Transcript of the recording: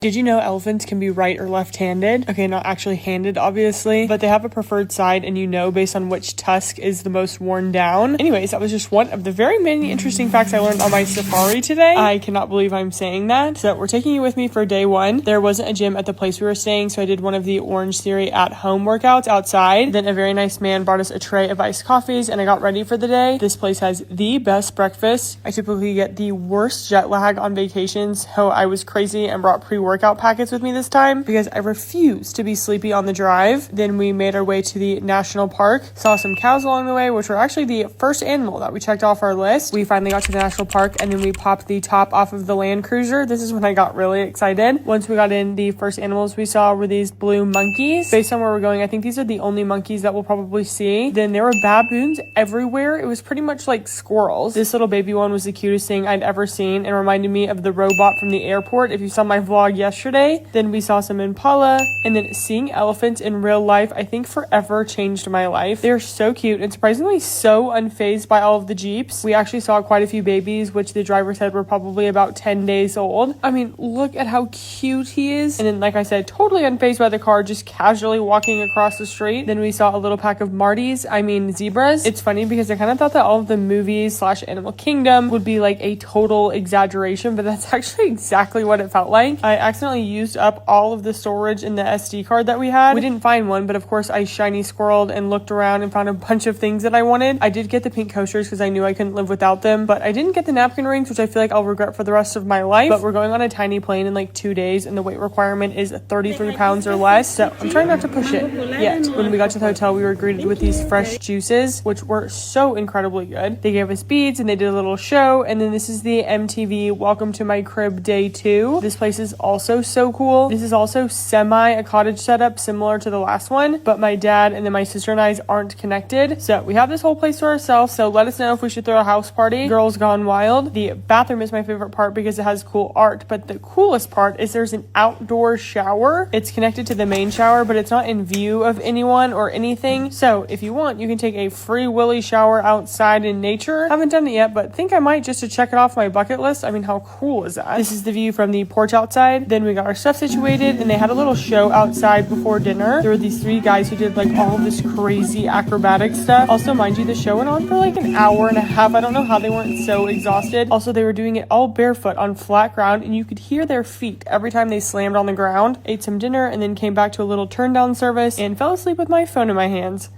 Did you know elephants can be right or left-handed? Okay, not actually handed, obviously, but they have a preferred side, and you know based on which tusk is the most worn down. Anyways, that was just one of the very many interesting facts I learned on my safari today. I cannot believe I'm saying that. So we're taking you with me for day one. There wasn't a gym at the place we were staying, so I did one of the Orange Theory at-home workouts outside. Then a very nice man brought us a tray of iced coffees, and I got ready for the day. This place has the best breakfast. I typically get the worst jet lag on vacations, so I was crazy and brought pre-workout packets with me this time because I refuse to be sleepy on the drive. Then we made our way to the national park, saw some cows along the way, which were actually the first animal that we checked off our list. We finally got to the national park, and then we popped the top off of the Land Cruiser. This is when I got really excited. Once we got in, the first animals we saw were these blue monkeys. Based on where we're going, I think these are the only monkeys that we'll probably see. Then there were baboons everywhere. It was pretty much like squirrels. This little baby one was the cutest thing I'd ever seen and reminded me of the robot from the airport. If you saw my vlog yesterday. Then we saw some impala, and then seeing elephants in real life I think forever changed my life. They're so cute and surprisingly so unfazed by all of the jeeps. We actually saw quite a few babies, which the driver said were probably about 10 days old. I mean, look at how cute he is. And then, like I said, totally unfazed by the car, just casually walking across the street. Then we saw a little pack of zebras. It's funny because I kind of thought that all of the movies / Animal Kingdom would be like a total exaggeration, but that's actually exactly what it felt like. I accidentally used up all of the storage in the SD card that we had. We didn't find one, but of course I shiny squirreled and looked around and found a bunch of things that I wanted. I did get the pink coasters because I knew I couldn't live without them, but I didn't get the napkin rings, which I feel like I'll regret for the rest of my life. But we're going on a tiny plane in like 2 days, and the weight requirement is 33 pounds or less, so I'm trying not to push it yet. When we got to the hotel, we were greeted with these fresh juices, which were so incredibly good. They gave us beads and they did a little show, and then this is the MTV Welcome to My Crib Day 2. This place is also so cool. This is also a cottage setup similar to the last one, but my dad and then my sister and I aren't connected, so we have this whole place to ourselves. So let us know if we should throw a house party. Girls Gone Wild. The bathroom is my favorite part because it has cool art, but the coolest part is there's an outdoor shower. It's connected to the main shower, but it's not in view of anyone or anything, so if you want, you can take a free willy shower outside in nature. Haven't done it yet, but think I might, just to check it off my bucket list. I mean, how cool is that? This is the view from the porch outside. Then we got our stuff situated, and they had a little show outside before dinner. There were these 3 guys who did like all of this crazy acrobatic stuff. Also, mind you, the show went on for like an hour and a half. I don't know how they weren't so exhausted. Also, they were doing it all barefoot on flat ground, and you could hear their feet every time they slammed on the ground. Ate some dinner and then came back to a little turn down service and fell asleep with my phone in my hands.